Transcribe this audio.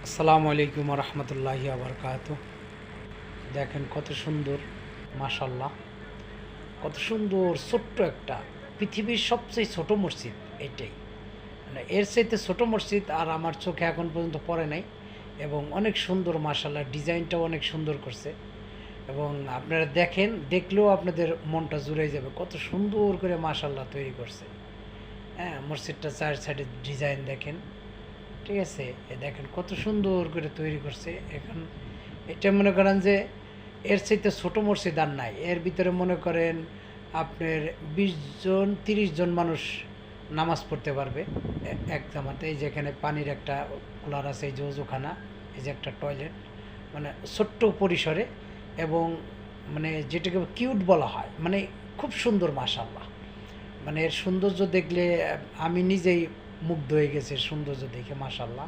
আসসালামু আলাইকুম রহমতুল্লাহি আবরকাত। দেখেন কত সুন্দর, মাশাল্লাহ, কত সুন্দর ছোট্ট একটা পৃথিবীর সবচেয়ে ছোট মসজিদ এটাই। মানে এর চাইতে ছোট মসজিদ আর আমার চোখে এখন পর্যন্ত পড়ে নাই। এবং অনেক সুন্দর, মাশাল্লাহ, ডিজাইনটাও অনেক সুন্দর করছে। এবং আপনারা দেখেন, দেখলেও আপনাদের মনটা জুড়ে যাবে, কত সুন্দর করে মাশাল্লাহ তৈরি করছে। হ্যাঁ, মসজিদটা চার সাইডে ডিজাইন দেখেন, ঠিক আছে? দেখেন কত সুন্দর করে তৈরি করছে। এখন এটা মনে করেন যে এর চাইতে ছোট মসজিদ আর নাই। এর ভিতরে মনে করেন আপনার 20 জন 30 জন মানুষ নামাজ পড়তে পারবে এক জামাতে। এই যেখানে পানির একটা কুলার আছে, এই যে অজুখানা, এই যে একটা টয়লেট, মানে ছোট্ট পরিসরে। এবং মানে যেটাকে কিউট বলা হয়, মানে খুব সুন্দর, মাশাল্লাহ। মানে এর সৌন্দর্য দেখলে আমি নিজেই মুগ্ধ হয়ে গেছি, এর সৌন্দর্য দেখে, মাশাল্লাহ।